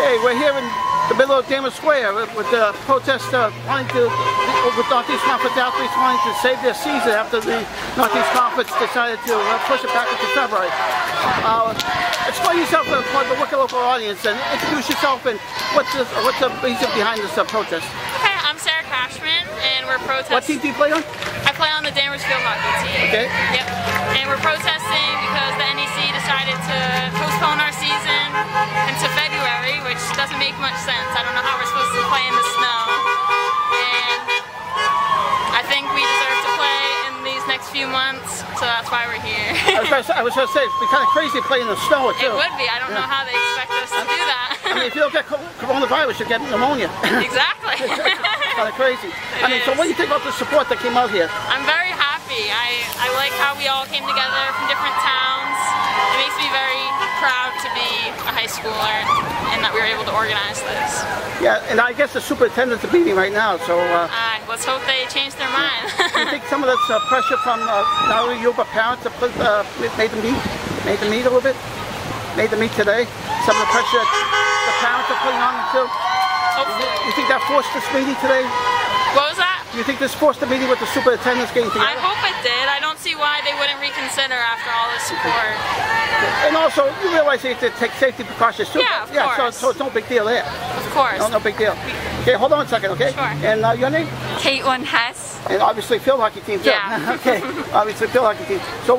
Okay, we're here in the middle of Danvers Square with the protest wanting to, with Northeast Conference athletes wanting to save their season after the Northeast Conference decided to push it back into February. Explain yourself for the Wicked local audience and introduce yourself and what's the reason behind this protest. Okay, I'm Sarah Cashman and we're protesting. What team do you play on? I play on the Danvers field hockey team. Okay. Yep. And we're protesting because the NEC decided to postpone our season into February, which doesn't make much sense. I don't know how we're supposed to play in the snow. And I think we deserve to play in these next few months, so that's why we're here. I was going to say, it'd be kind of crazy playing in the snow too. It would be. I don't know how they expect us to do that. I mean, if you don't get coronavirus, you get pneumonia. Exactly. Kind of crazy. So what do you think about the support that came out here? I'm very happy. I like how we all came together from different towns. It makes me very proud to be a high schooler and that we were able to organize this. Yeah, and I guess the superintendents are meeting right now, so... let's hope they change their mind. Do you think some of that's pressure from not only you but parents that made them meet a little bit? Made them meet today? Some of the pressure that the parents are putting on them too? You think that forced this meeting today? What was that? Do you think this forced the meeting with the superintendents getting together? I hope it did. I don't see why they wouldn't reconsider after all the support. And also, you realize they have to take safety precautions too? Yeah, of course. So it's no big deal there? Of course. No big deal. Okay, hold on a second, okay? Sure. And your name? Caitlin Hess. And obviously field hockey team too. Yeah. Okay, obviously field hockey team. So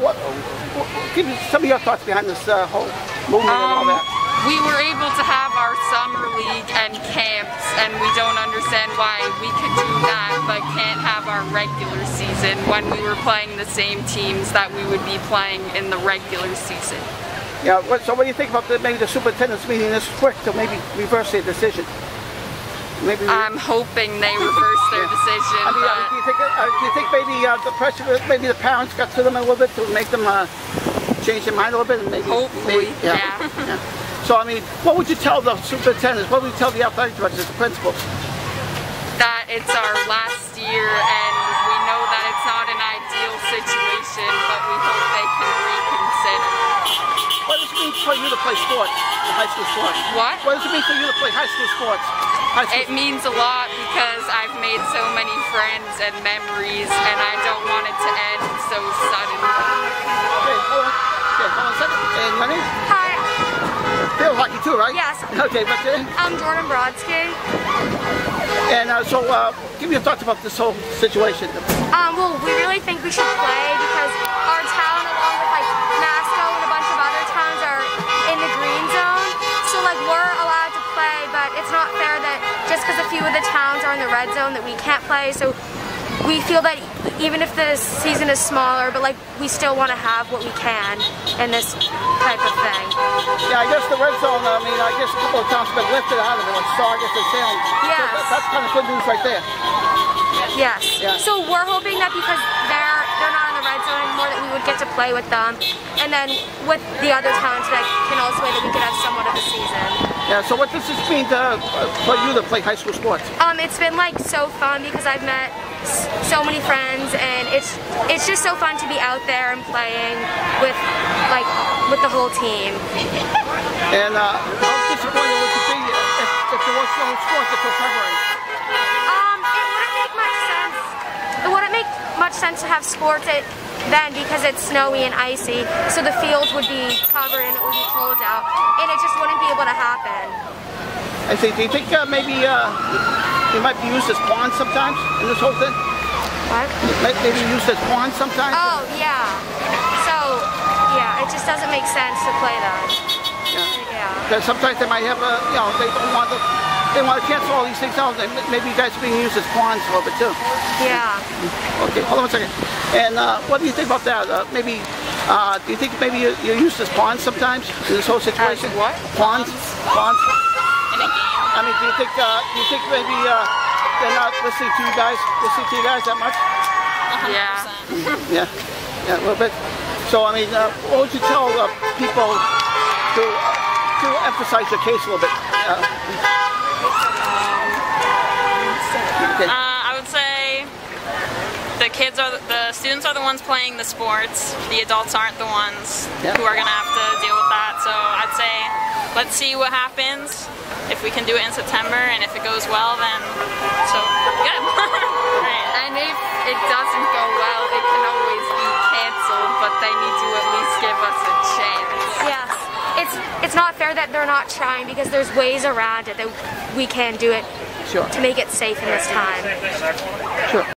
give me some of your thoughts behind this whole movement and all that. We were able to have our summer league and camps, and we don't understand why we could do that but can't have our regular season when we were playing the same teams that we would be playing in the regular season. Yeah, so what do you think about maybe the superintendents meeting this quick to maybe reverse their decision? Maybe I'm hoping they reverse their decision. I mean, do you think maybe the pressure, maybe the parents got to them a little bit to make them change their mind a little bit? And maybe, hopefully, yeah. So, I mean, what would you tell the superintendents? What would you tell the athletic directors, the principals? That it's our last year and we know that it's not an ideal situation, but we hope they can reconsider. What does it mean for you to play sports, high school sports? What? What does it mean for you to play high school sports? It means a lot because I've made so many friends and memories and I don't want it to end so suddenly. Okay, hold on. Okay, hold on a second. And your name? Hi. Field hockey too, right? Yes. Okay, but I'm Jordan Brodsky. And so, give me your thoughts about this whole situation. Well, we really think we should play because our town, along with like Masconomet and a bunch of other towns, are in the green zone. So like we're allowed to play, but it's not fair that just because a few of the towns are in the red zone that we can't play. So we feel that even if the season is smaller, but like we still want to have what we can in this type of thing. Yeah, I guess the red zone, I mean, I guess a couple of towns have been lifted out of it, like Saugus and Salem. Yes. So that's kind of good news right there. Yes. Yeah. So we're hoping that because they're not in the red zone anymore, that we would get to play with them, and then with the other towns that can also way that we could have somewhat of a season. Yeah. So what does this mean for you to play high school sports? It's been like so fun because I've met so many friends, and it's just so fun to be out there and playing with the whole team. And how disappointed would you be if there was no sports until February? It wouldn't make much sense to have sports then because it's snowy and icy, so the fields would be covered and it would be cold out, and it just wouldn't be able to happen. I see. Do you think maybe you might be used as pawns sometimes in this whole thing? What? Maybe used as pawns sometimes? Oh, yeah. So, yeah, it just doesn't make sense to play that. Yeah. Because sometimes they might have they want to cancel all these things out. Maybe you guys are being used as pawns a little bit too. Yeah. Okay, hold on a second. And what do you think about that? Maybe, do you think maybe you're used as pawns sometimes in this whole situation? What? Pawns? Pawns? I mean, do you think maybe they're not listening to you guys that much? Yeah. Yeah, a little bit. So, I mean, what would you tell people to emphasize your case a little bit? I would say the students are the ones playing the sports. The adults aren't the ones who are going to have to deal with that. So I'd say let's see what happens. If we can do it in September, and if it goes well, then so good. Right. And if it doesn't go well, it can always be canceled, but they need to at least give us a chance. Yes. It's not fair that they're not trying, because there's ways around it that we can do it Sure. to make it safe in this time. Sure.